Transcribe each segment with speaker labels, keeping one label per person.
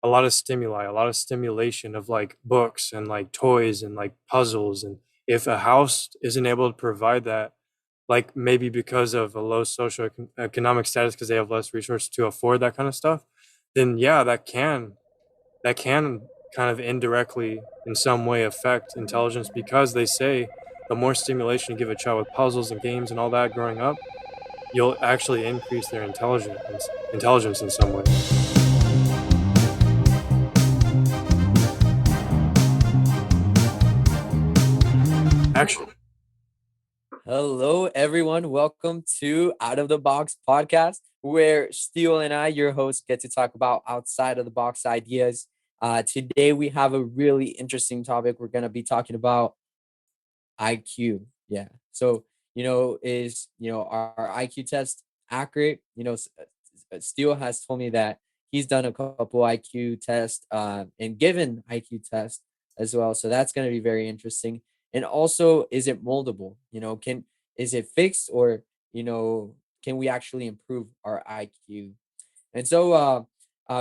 Speaker 1: a lot of stimuli, a lot of stimulation of like books and like toys and like puzzles. And if a house isn't able to provide that, like maybe because of a low economic status, because they have less resources to afford that kind of stuff, then yeah, that can kind of indirectly in some way affect intelligence, because they say the more stimulation you give a child with puzzles and games and all that growing up, you'll actually increase their intelligence in some way. Actually,
Speaker 2: Hello, everyone. Welcome to Out of the Box Podcast, where Steele and I, your hosts, get to talk about outside of the box ideas. Today, we have a really interesting topic. We're going to be talking about IQ. Yeah. So, our IQ test accurate? Steele has told me that he's done a couple IQ tests and given IQ tests as well. So that's going to be very interesting. And also, is it moldable? Is it fixed, or can we actually improve our IQ? And so,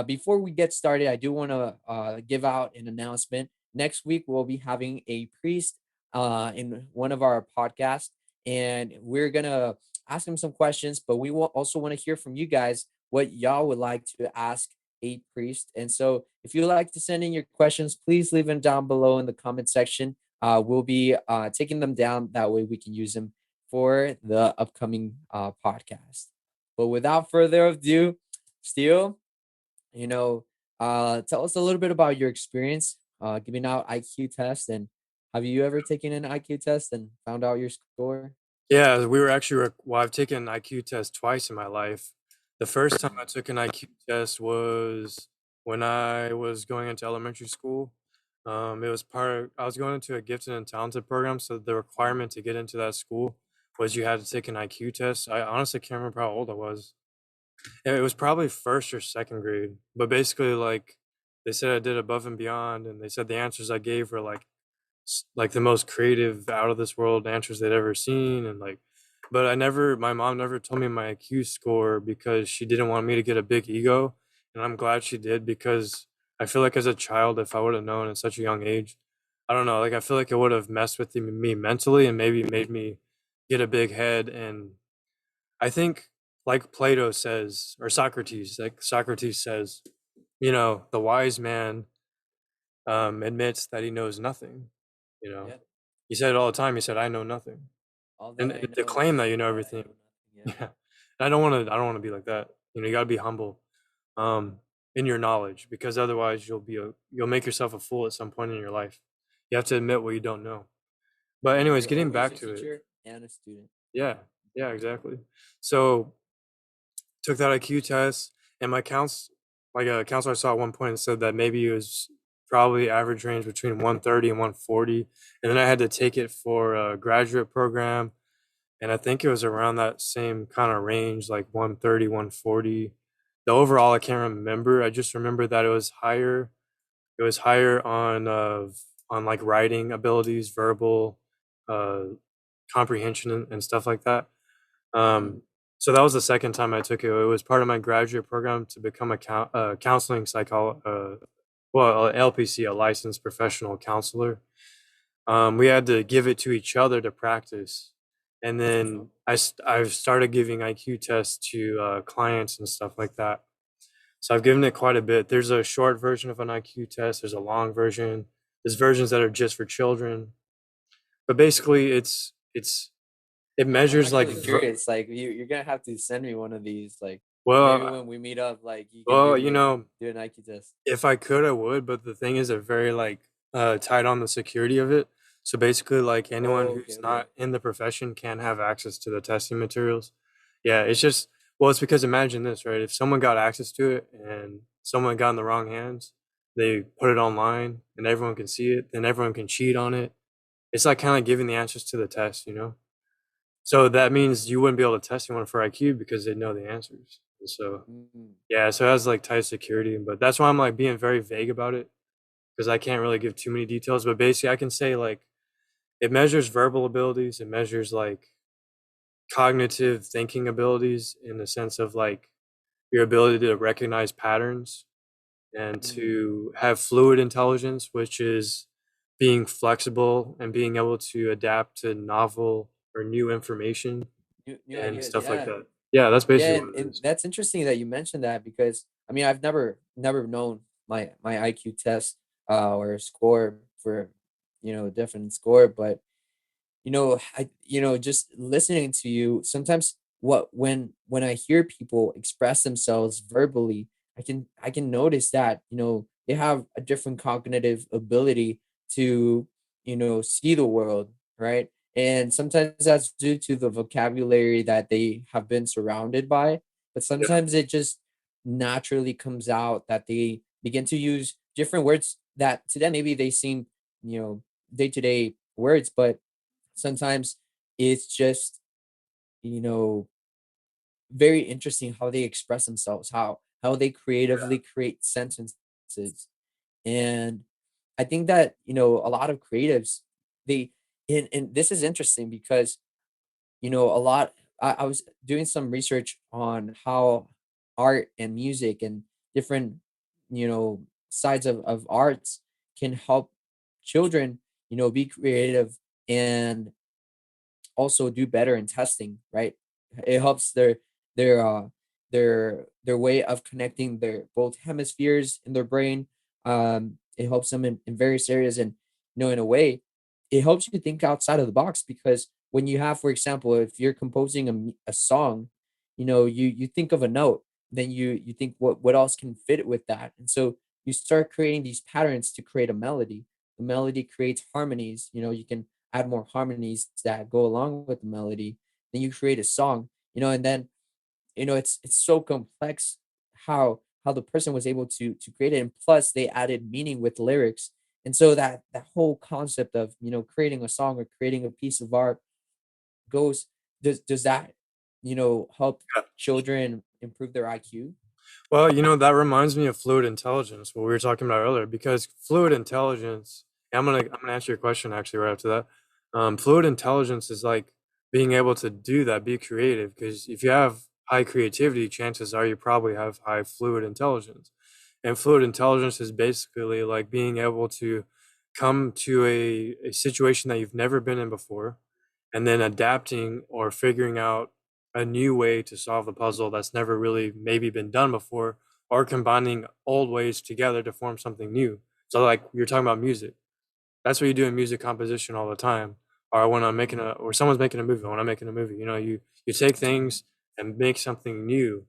Speaker 2: before we get started, I do want to give out an announcement. Next week, we'll be having a priest in one of our podcasts, and we're gonna ask him some questions. But we will also want to hear from you guys what y'all would like to ask a priest. And so, if you'd like to send in your questions, please leave them down below in the comment section. We'll be taking them down. That way, we can use them for the upcoming podcast. But without further ado, Steele, tell us a little bit about your experience giving out IQ tests, and have you ever taken an IQ test and found out your score?
Speaker 1: yeah, we were actually, well, I've taken an IQ test twice in my life. The first time I took an IQ test was when I was going into elementary school. It was I was going into a gifted and talented program, so the requirement to get into that school was you had to take an IQ test. I honestly can't remember how old I was. It was probably first or second grade, but basically, like, they said I did above and beyond, and they said the answers I gave were like the most creative, out of this world answers they'd ever seen, and like, but my mom never told me my IQ score because she didn't want me to get a big ego, and I'm glad she did, because I feel like as a child, if I would have known at such a young age, I don't know, like I feel like it would have messed with me mentally and maybe made me get a big head. And I think, like Plato says, or Socrates, like Socrates says, the wise man admits that he knows nothing. You know,
Speaker 2: Yep.
Speaker 1: he said it all the time. He said, "I know nothing,"
Speaker 2: All that
Speaker 1: and
Speaker 2: I
Speaker 1: to
Speaker 2: know
Speaker 1: claim
Speaker 2: is
Speaker 1: that you know
Speaker 2: that I
Speaker 1: everything.
Speaker 2: know nothing. Yep.
Speaker 1: Yeah, and I don't want to be like that. You got to be humble, um, in your knowledge, because otherwise you'll make yourself a fool at some point in your life. You have to admit what you don't know. But anyways,
Speaker 2: You're
Speaker 1: getting
Speaker 2: always
Speaker 1: back
Speaker 2: a
Speaker 1: to it,
Speaker 2: teacher and a student.
Speaker 1: yeah, yeah, exactly. So took that IQ test, and like a counselor I saw at one point said that maybe it was probably average range between 130 and 140, and then I had to take it for a graduate program, and I think it was around that same kind of range, like 130, 140. The overall I can't remember. I just remember that it was higher. It was higher on like writing abilities, verbal, uh, comprehension, and stuff like that.
Speaker 2: Mhm.
Speaker 1: Um, so that was the second time I took it. It was part of my graduate program to become a counseling psychologist, well, a LPC, a licensed professional counselor. We had to give it to each other to practice, and
Speaker 2: Uh-huh.
Speaker 1: then I've started giving IQ tests to clients and stuff like that. So I've given it quite a bit. There's a short version of an IQ test. There's a long version. There's versions that are just for children. But basically, it
Speaker 2: I'm
Speaker 1: measures like
Speaker 2: actually curious. Like you're gonna have to send me one of these. Like maybe
Speaker 1: well,
Speaker 2: when we meet up, like you can
Speaker 1: well,
Speaker 2: do an IQ test.
Speaker 1: if I could, I would. But the thing is, they're very like tight on the security of it. So basically, like anyone
Speaker 2: Oh, okay,
Speaker 1: who's
Speaker 2: okay.
Speaker 1: not in the profession can have access to the testing materials. Yeah, it's just, well, it's because imagine this, right? If someone got access to it and someone got in the wrong hands, they put it online and everyone can see it, then everyone can cheat on it. It's like kind of giving the answers to the test. So that means you wouldn't be able to test anyone for IQ because they know the answers. And so
Speaker 2: Mm.
Speaker 1: yeah, so it has like tight security, but that's why I'm like being very vague about it, because I can't really give too many details. But basically, I can say like it measures verbal abilities, it measures like cognitive thinking abilities in the sense of like your ability to recognize patterns and
Speaker 2: Mm.
Speaker 1: to have fluid intelligence, which is being flexible and being able to adapt to novel or new information
Speaker 2: New
Speaker 1: and
Speaker 2: ideas,
Speaker 1: stuff like
Speaker 2: yeah.
Speaker 1: that. Yeah, that's
Speaker 2: Yeah,
Speaker 1: basically
Speaker 2: and,
Speaker 1: what it
Speaker 2: and
Speaker 1: is.
Speaker 2: that's interesting that you mentioned that because I mean I've never known my IQ test or score for different score, but just listening to you sometimes when I hear people express themselves verbally, I can notice that they have a different cognitive ability to see the world, right? And sometimes that's due to the vocabulary that they have been surrounded by, but
Speaker 1: Yeah,
Speaker 2: sometimes it just naturally comes out that they begin to use different words that to them maybe they seem day-to-day words, but sometimes it's just you know very interesting how they express themselves, how they creatively create sentences. And I think that a lot of creatives, they and this is interesting because a lot I was doing some research on how art and music and different you know sides of arts can help children be creative and also do better in testing, right? It helps their their way of connecting their both hemispheres in their brain. It helps them in various areas, and in a way, it helps you think outside of the box because when you have, for example, if you're composing a song, you think of a note, then you think what else can fit with that, and so you start creating these patterns to create a melody. The melody creates harmonies. You can add more harmonies that go along with the melody, then you create a song, and then it's so complex how the person was able to create it, and plus they added meaning with lyrics, and so that whole concept of creating a song or creating a piece of art goes does that help
Speaker 1: yeah.
Speaker 2: children improve their IQ?
Speaker 1: Well, that reminds me of fluid intelligence, what we were talking about earlier, because fluid intelligence, yeah, I'm gonna answer your question actually right after that. Fluid intelligence is like being able to do that, be creative, because if you have high creativity, chances are you probably have high fluid intelligence. And fluid intelligence is basically like being able to come to a situation that you've never been in before, and then adapting or figuring out a new way to solve the puzzle that's never really maybe been done before, or combining old ways together to form something new. So like you're talking about music. That's what you do in music composition all the time. Or when I'm making or someone's making a movie, when I'm making a movie, you take things and make something new.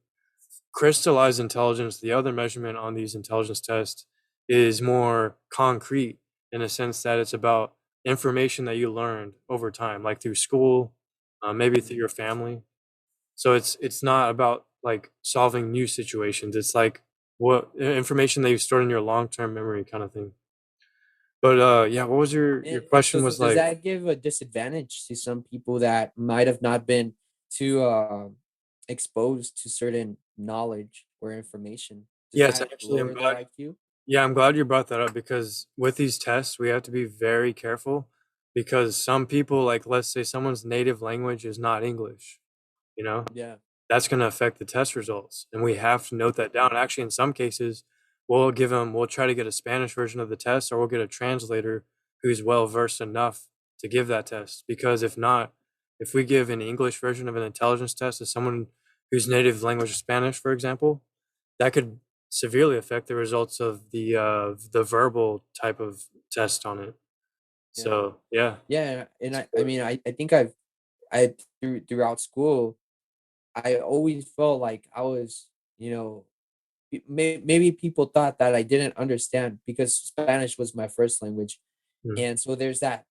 Speaker 1: Crystallized intelligence, the other measurement on these intelligence tests, is more concrete in a sense that it's about information that you learned over time, like through school, maybe through your family. So it's not about like solving new situations. It's like what information that you stored in your long term memory kind of thing. But yeah, what was your
Speaker 2: And so
Speaker 1: question was
Speaker 2: does
Speaker 1: like?
Speaker 2: that give a disadvantage to some people that might have not been too exposed to certain knowledge or information? Does
Speaker 1: Yes,
Speaker 2: that
Speaker 1: actually,
Speaker 2: lower their IQ?
Speaker 1: I'm glad you brought that up because with these tests, we have to be very careful because some people, like let's say someone's native language is not English, you know,
Speaker 2: Yeah.
Speaker 1: that's going to affect the test results. And we have to note that down. Actually, in some cases, we'll try to get a Spanish version of the test, or we'll get a translator who's well versed enough to give that test. Because if not, if we give an English version of an intelligence test to someone whose native language is Spanish, for example, that could severely affect the results of the verbal type of test on it.
Speaker 2: Yeah.
Speaker 1: So yeah,
Speaker 2: Yeah. And
Speaker 1: it's
Speaker 2: I
Speaker 1: important.
Speaker 2: mean I think I throughout school, I always felt like I was, maybe people thought that I didn't understand because Spanish was my first language.
Speaker 1: Mm.
Speaker 2: And so there's that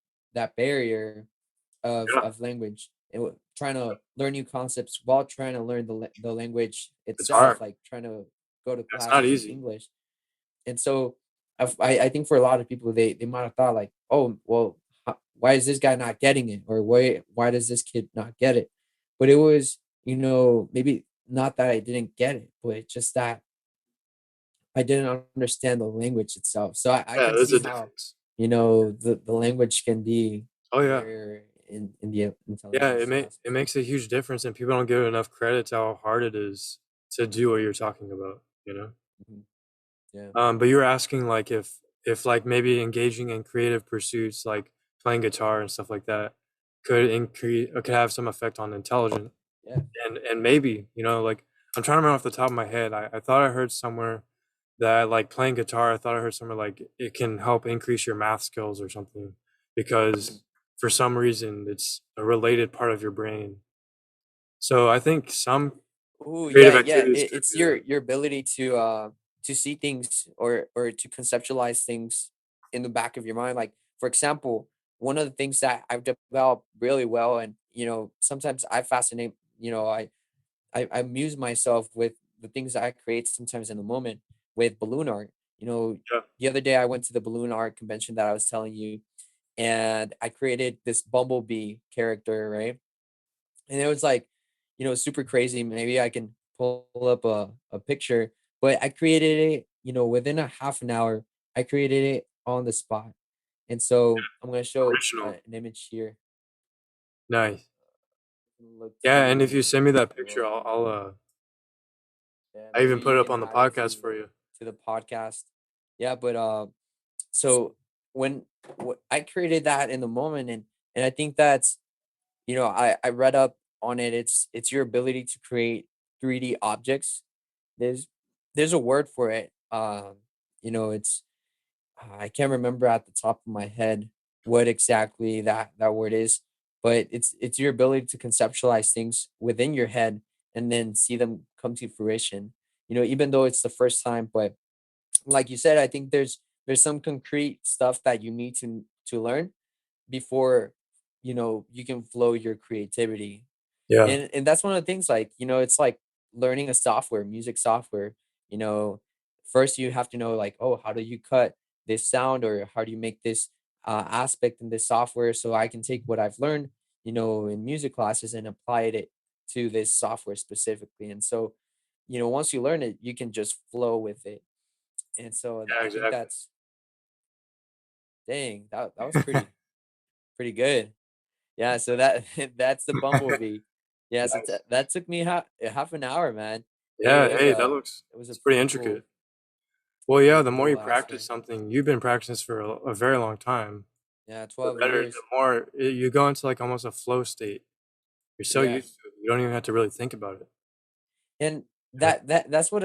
Speaker 2: barrier
Speaker 1: Yeah,
Speaker 2: of language and trying to learn new concepts while trying to learn the language
Speaker 1: it's hard.
Speaker 2: itself, like trying to go to
Speaker 1: It's not
Speaker 2: classes in
Speaker 1: easy.
Speaker 2: English. And so I think for a lot of people they might have thought like, oh well, why is this guy not getting it, or why does this kid not get it? But it was maybe not that I didn't get it, but it's just that I didn't understand the language itself. So I
Speaker 1: Yeah,
Speaker 2: can
Speaker 1: there's
Speaker 2: see
Speaker 1: a
Speaker 2: how,
Speaker 1: difference.
Speaker 2: the language can be
Speaker 1: Oh
Speaker 2: a
Speaker 1: yeah,
Speaker 2: barrier in the
Speaker 1: yeah.
Speaker 2: intelligence test.
Speaker 1: It makes a huge difference, and people don't give it enough credit to how hard it is to do what you're talking about. You know.
Speaker 2: Mhm. Yeah.
Speaker 1: But you were asking like if like maybe engaging in creative pursuits like playing guitar and stuff like that could increase or could have some effect on intelligence.
Speaker 2: Yeah.
Speaker 1: And maybe, like I'm trying to remember off the top of my head. I thought I heard somewhere that like playing guitar, I thought I heard somewhere like it can help increase your math skills or something
Speaker 2: Mm.
Speaker 1: because for some reason it's a related part of your brain. So I think some
Speaker 2: Oh yeah,
Speaker 1: creative
Speaker 2: yeah.
Speaker 1: activities could
Speaker 2: It's
Speaker 1: do that.
Speaker 2: your ability to see things or to conceptualize things in the back of your mind. Like for example, one of the things that I've developed really well, and sometimes I fascinate. I amuse myself with the things that I create sometimes in the moment with balloon art.
Speaker 1: Yeah,
Speaker 2: The other day I went to the balloon art convention that I was telling you, and I created this bumblebee character, right? And it was like, super crazy. Maybe I can pull up a picture, but I created it, within a half an hour. I created it on the spot. And so I'm going to show
Speaker 1: original.
Speaker 2: an image here.
Speaker 1: Nice.
Speaker 2: Look
Speaker 1: Yeah, and if
Speaker 2: to
Speaker 1: you send me that
Speaker 2: pull
Speaker 1: picture,
Speaker 2: up. Yeah,
Speaker 1: I
Speaker 2: maybe
Speaker 1: even
Speaker 2: you
Speaker 1: put it up
Speaker 2: can
Speaker 1: on the
Speaker 2: add it
Speaker 1: podcast for you.
Speaker 2: to the podcast. Yeah, but so when I created that in the moment, and I think that's, I read up on it. It's your ability to create 3D objects. There's there's a word for it. It's I can't remember at the top of my head what exactly that word is, but it's your ability to conceptualize things within your head and then see them come to fruition. Even though it's the first time, but like you said, I think there's some concrete stuff that you need to learn before you can flow your creativity.
Speaker 1: Yeah,
Speaker 2: And that's one of the things, like, it's like learning a software, music software. you know First you have to know, like, oh, how do you cut this sound, or how do you make this aspect in this software, so I can take what I've learned in music classes and apply it to this software specifically. And so once you learn it, you can just flow with it. And so
Speaker 1: yeah,
Speaker 2: I think
Speaker 1: exactly.
Speaker 2: that's, dang, that was pretty good. Yeah, so that that's the bumblebee. Yeah, so
Speaker 1: Nice.
Speaker 2: that took me half an hour, man.
Speaker 1: Yeah,
Speaker 2: It was
Speaker 1: hey, that
Speaker 2: a
Speaker 1: looks
Speaker 2: it was a
Speaker 1: it's pretty
Speaker 2: pretty
Speaker 1: intricate.
Speaker 2: cool
Speaker 1: Well, yeah,
Speaker 2: pretty
Speaker 1: the more you
Speaker 2: cool
Speaker 1: practice
Speaker 2: aspect.
Speaker 1: something, you've been practicing this for a very long time.
Speaker 2: Yeah,
Speaker 1: The
Speaker 2: 12
Speaker 1: better, the
Speaker 2: years.
Speaker 1: more you go into like almost a flow state. You're so
Speaker 2: Yeah.
Speaker 1: used to it, you don't even have to really think about it.
Speaker 2: And
Speaker 1: And
Speaker 2: that's what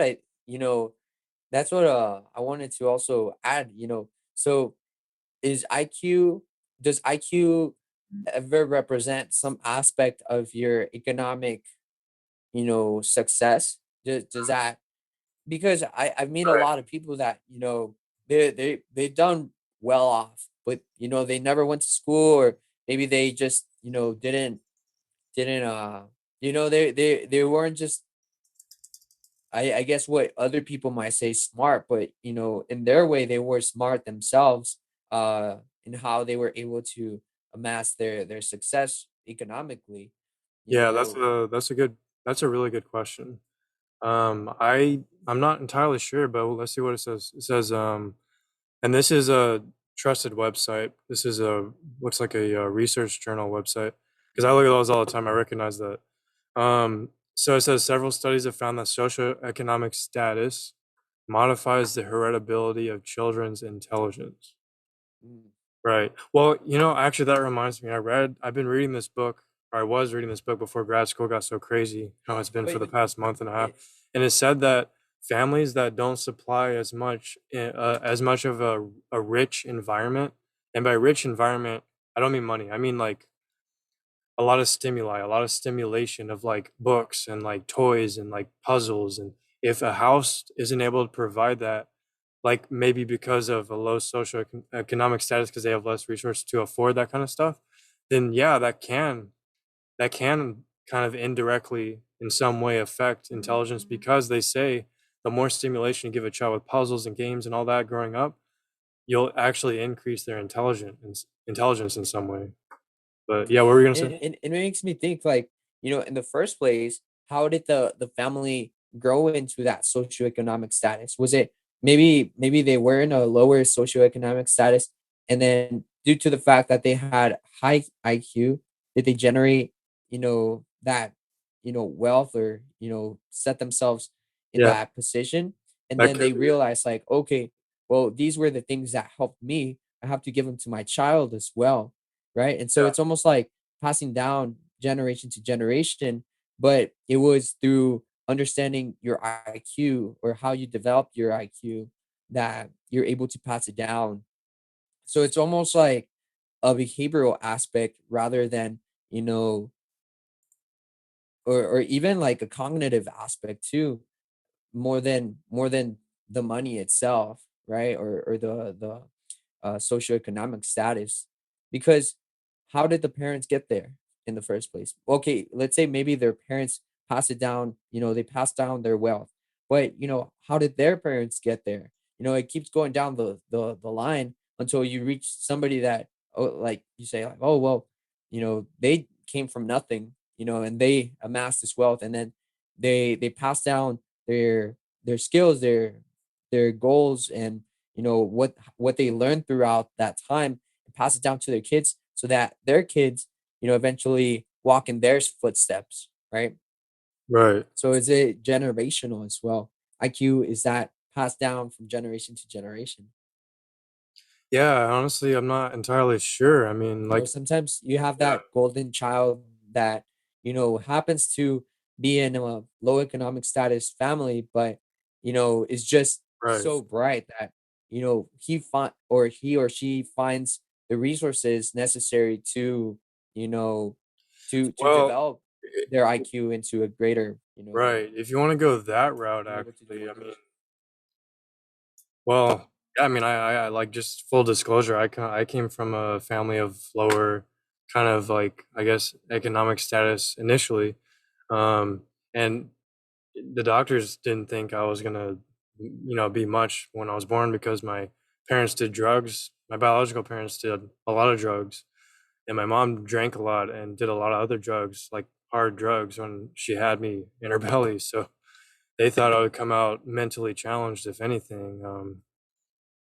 Speaker 2: that's what I wanted to also add. So is IQ does IQ ever represent some aspect of your economic, success? Does that, because I've met a
Speaker 1: right.
Speaker 2: lot of people that they've done well off, but they never went to school, or maybe they just didn't they weren't just, I guess, what other people might say smart, but in their way they were smart themselves, in how they were able to amass their success economically. you
Speaker 1: Yeah,
Speaker 2: know
Speaker 1: that's a really good question. I'm not entirely sure, but let's see what it says. It says, and this is a trusted website. This is a looks like a, research journal website because I look at those all the time. I recognize that. So it says several studies have found that socioeconomic status modifies the heritability of children's intelligence.
Speaker 2: Mm.
Speaker 1: Right. Well, actually, that reminds me. I've been reading this book, or I was reading this book before grad school got so crazy. How it's been for
Speaker 2: Wait,
Speaker 1: the
Speaker 2: but
Speaker 1: past month and a half,
Speaker 2: it,
Speaker 1: and it said that families that don't supply as much of a rich environment, and by rich environment, I don't mean money. I mean like a lot of stimuli, a lot of stimulation of like books and like toys and like puzzles, and if a house isn't able to provide that, like maybe because of a low socioeconomic status because they have less resources to afford that kind of stuff, then yeah, that can kind of indirectly in some way affect intelligence because they say the more stimulation you give a child with puzzles and games and all that growing up, you'll actually increase their intelligence in some way. But yeah, what were we gonna say?
Speaker 2: and it makes me think, like, in the first place, how did the family grow into that socioeconomic status? Was it maybe they were in a lower socioeconomic status, and then due to the fact that they had high IQ, did they generate, that, wealth, or set themselves in
Speaker 1: Yeah,
Speaker 2: that position? and
Speaker 1: That
Speaker 2: then
Speaker 1: could
Speaker 2: they
Speaker 1: be it.
Speaker 2: realize like, okay, well, these were the things that helped me. I have to give them to my child as well, right? And so
Speaker 1: Yeah.
Speaker 2: it's almost like passing down generation to generation, but it was through understanding your IQ or how you develop your IQ that you're able to pass it down. So it's almost like a behavioral aspect rather than, you know, or even like a cognitive aspect too, more than the money itself, right? Or the socioeconomic status. Because how did the parents get there in the first place? Okay, let's say maybe their parents pass it down, they pass down their wealth. But, how did their parents get there? It keeps going down the line until you reach somebody that, oh, like you say, like, oh, well, they came from nothing, and they amassed this wealth, and then they pass down their skills, their goals, and what they learned throughout that time, and pass it down to their kids so that their kids eventually walk in their footsteps, right?
Speaker 1: Right.
Speaker 2: So is it generational as well? IQ, is that passed down from generation to generation?
Speaker 1: Yeah, honestly, I'm not entirely sure. I mean, like,
Speaker 2: Sometimes you have
Speaker 1: yeah,
Speaker 2: that golden child that, happens to be in a low economic status family, but, is just
Speaker 1: right.
Speaker 2: so bright that, he or she finds the resources necessary to, you know, to
Speaker 1: Well,
Speaker 2: develop
Speaker 1: i-
Speaker 2: their IQ into a greater,
Speaker 1: right. If you want to go that route,
Speaker 2: being able to do
Speaker 1: actually, I mean,
Speaker 2: wonders.
Speaker 1: well, yeah, I mean, I like, just full disclosure. I came from a family of lower, kind of like, I guess, economic status initially, and the doctors didn't think I was gonna, be much when I was born, because my parents did drugs. My biological parents did a lot of drugs, and my mom drank a lot and did a lot of other drugs, like hard drugs, when she had me in her belly. So they thought I would come out mentally challenged, if anything.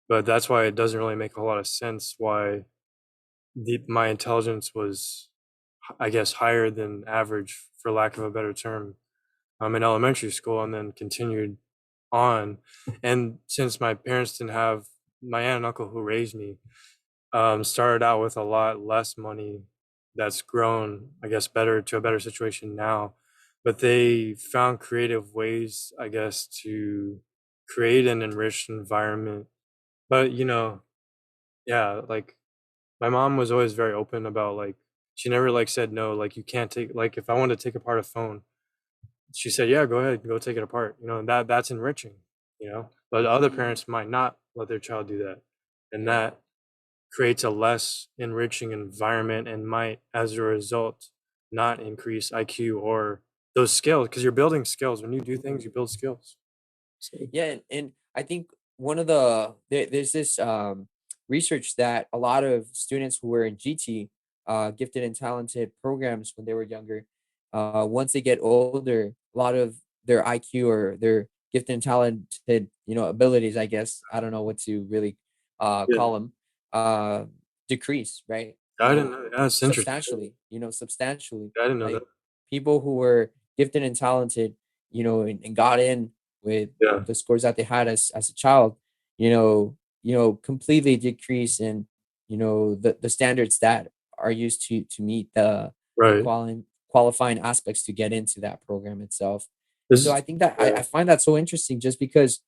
Speaker 1: But that's why it doesn't really make a lot of sense why my intelligence was, I guess, higher than average, for lack of a better term, in elementary school, and then continued on. And since my parents didn't have, my aunt and uncle who raised me, started out with a lot less money, that's grown, I guess, better to a better situation now. But they found creative ways, I guess, to create an enriched environment. But, yeah, like, my mom was always very open about, like, she never like said no, like, you can't take, like, if I wanted to take apart a phone, she said, yeah, go ahead, go take it apart. That's enriching, but other parents might not let their child do that. And
Speaker 2: Yeah.
Speaker 1: that creates a less enriching environment, and might, as a result, not increase IQ or those skills, because you're building skills. When you do things, you build skills. So,
Speaker 2: Yeah, and I think there's this research that a lot of students who were in GT, gifted and talented programs when they were younger, once they get older, a lot of their IQ or their gifted and talented, abilities, I guess, I don't know what to really
Speaker 1: yeah,
Speaker 2: call them, uh, decrease, right?
Speaker 1: I didn't know. That's interesting.
Speaker 2: Substantially.
Speaker 1: I didn't know that.
Speaker 2: Like people who were gifted and talented, and got in with
Speaker 1: Yeah,
Speaker 2: the scores that they had as a child, completely decrease in, the standards that are used to meet the
Speaker 1: right.
Speaker 2: qualifying aspects to get into that program itself. And
Speaker 1: This
Speaker 2: so
Speaker 1: is
Speaker 2: I think that I
Speaker 1: yeah,
Speaker 2: find that so interesting just because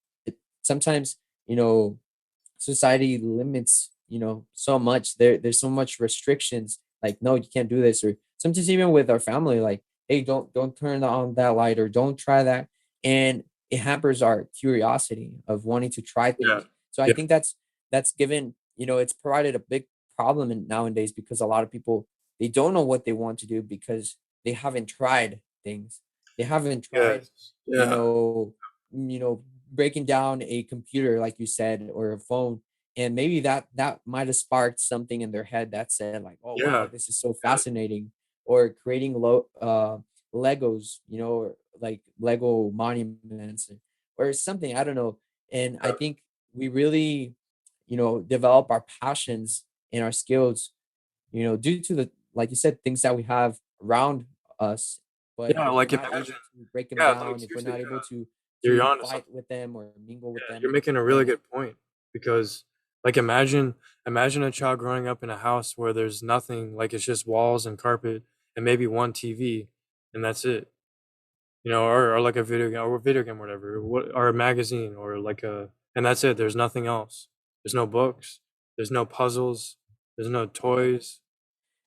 Speaker 2: sometimes, society limits, so much. There's so much restrictions, like, no, you can't do this, or sometimes even with our family, like, hey, don't turn on that light, or don't try that. And it hampers our curiosity of wanting to try
Speaker 1: yeah,
Speaker 2: things. So I
Speaker 1: yeah,
Speaker 2: think that's given, it's provided a big problem nowadays, because a lot of people, they don't know what they want to do because they haven't tried things. They haven't tried,
Speaker 1: yes,
Speaker 2: you
Speaker 1: yeah,
Speaker 2: know, you know, breaking down a computer, like you said, or a phone, and maybe that might have sparked something in their head that said like, oh wow,
Speaker 1: yeah,
Speaker 2: this is so
Speaker 1: yeah,
Speaker 2: fascinating. Or creating legos, or like lego monuments, or something, I don't know. And I
Speaker 1: yeah,
Speaker 2: think we really, develop our passions and our skills, due to the, like you said, things that we have around us. But
Speaker 1: yeah.
Speaker 2: if we're
Speaker 1: Like,
Speaker 2: not able
Speaker 1: imagine,
Speaker 2: to break them
Speaker 1: yeah, like,
Speaker 2: down, if we're
Speaker 1: seriously,
Speaker 2: not able to
Speaker 1: You're
Speaker 2: to
Speaker 1: onto
Speaker 2: fight
Speaker 1: something.
Speaker 2: with them or mingle with
Speaker 1: Yeah,
Speaker 2: them.
Speaker 1: you're making a really
Speaker 2: And
Speaker 1: good point because, like, imagine a child growing up in a house where there's nothing, like it's just walls and carpet and maybe one TV, and that's it. Or like a video game, or whatever, or a magazine, or like and that's it. There's nothing else. There's no books. There's no puzzles. There's no
Speaker 2: yeah,
Speaker 1: toys.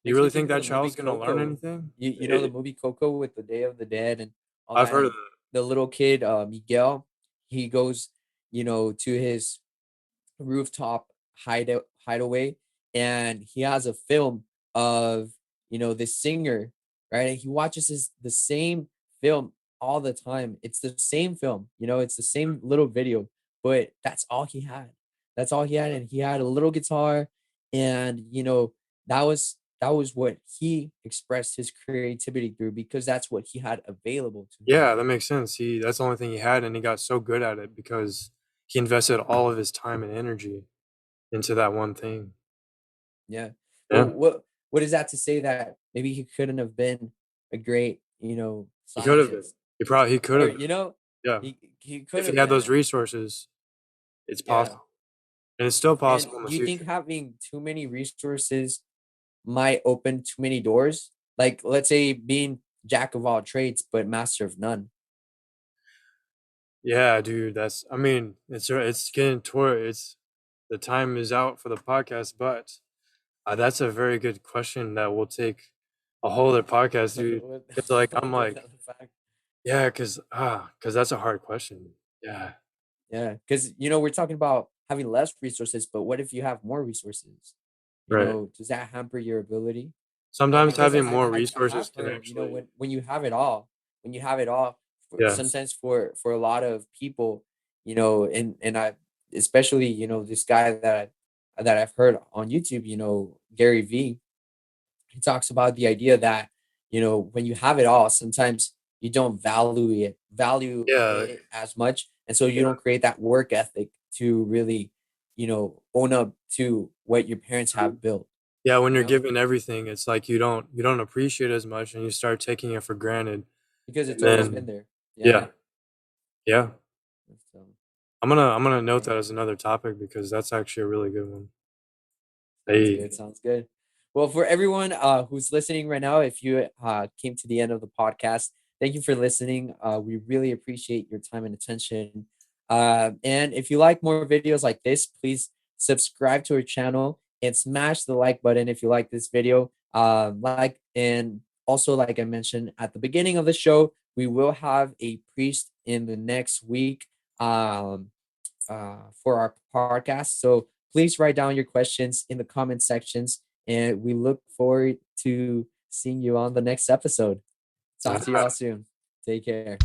Speaker 1: You
Speaker 2: makes me
Speaker 1: really think
Speaker 2: think of
Speaker 1: that
Speaker 2: the movie
Speaker 1: child's gonna learn
Speaker 2: Coco.
Speaker 1: anything?
Speaker 2: You know the movie Coco with the Day of the Dead and all
Speaker 1: I've
Speaker 2: that,
Speaker 1: heard of
Speaker 2: and
Speaker 1: that.
Speaker 2: the little kid Miguel, he goes, to his rooftop hideaway, and he has a film of this singer, right? And he watches the same film all the time. It's the same film, it's the same little video, but that's all he had. That's all he had, and he had a little guitar, and that was what he expressed his creativity through, because that's what he had available to him.
Speaker 1: Yeah, that makes sense. That's the only thing he had, and he got so good at it because he invested all of his time and energy into that one thing.
Speaker 2: Yeah. Well,
Speaker 1: Yeah,
Speaker 2: what is that to say that maybe he couldn't have been a great,
Speaker 1: he could have been.
Speaker 2: scientist,
Speaker 1: He could
Speaker 2: or
Speaker 1: have been. Yeah,
Speaker 2: he could
Speaker 1: if he
Speaker 2: have
Speaker 1: had
Speaker 2: been.
Speaker 1: those resources, it's
Speaker 2: Yeah.
Speaker 1: possible, and it's still
Speaker 2: And
Speaker 1: possible in the
Speaker 2: do you think
Speaker 1: future.
Speaker 2: having too many resources might open too many doors? Like, let's say being jack of all trades but master of none.
Speaker 1: Yeah, dude, I mean, it's getting toward it's the time is out for the podcast, but that's a very good question that will take a whole other podcast, dude.
Speaker 2: What
Speaker 1: It's like I'm
Speaker 2: what
Speaker 1: like,
Speaker 2: another fact?
Speaker 1: yeah, cause that's a hard question. Yeah,
Speaker 2: Yeah, because we're talking about having less resources, but what if you have more resources?
Speaker 1: right.
Speaker 2: Does that hamper your ability?
Speaker 1: Sometimes
Speaker 2: Because
Speaker 1: having
Speaker 2: I
Speaker 1: more
Speaker 2: I have
Speaker 1: resources can
Speaker 2: heard,
Speaker 1: actually,
Speaker 2: when you have it all,
Speaker 1: yeah,
Speaker 2: sometimes for a lot of people, and I, especially, this guy that I've heard on YouTube, Gary V, he talks about the idea that, when you have it all, sometimes you don't value
Speaker 1: yeah,
Speaker 2: it as much, and so you
Speaker 1: yeah,
Speaker 2: don't create that work ethic to really, own up to what your parents have built,
Speaker 1: yeah. When
Speaker 2: you
Speaker 1: you're
Speaker 2: know,
Speaker 1: given everything, it's like you don't appreciate it as much, and you start taking it for granted,
Speaker 2: because
Speaker 1: and
Speaker 2: it's always been
Speaker 1: then
Speaker 2: there. Yeah.
Speaker 1: yeah, yeah.
Speaker 2: So
Speaker 1: I'm gonna note
Speaker 2: yeah.
Speaker 1: that as another topic because that's actually a really good one.
Speaker 2: Sounds good.
Speaker 1: Hey,
Speaker 2: Sounds good. Well, for everyone who's listening right now, if you came to the end of the podcast, thank you for listening. We really appreciate your time and attention. And if you like more videos like this, please subscribe to our channel and smash the like button if you like this video. And also, like I mentioned at the beginning of the show, we will have a priest in the next week. For our podcast. So please write down your questions in the comment sections, and we look forward to seeing you on the next episode. Talk to
Speaker 1: uh,
Speaker 2: y'all soon. Take care.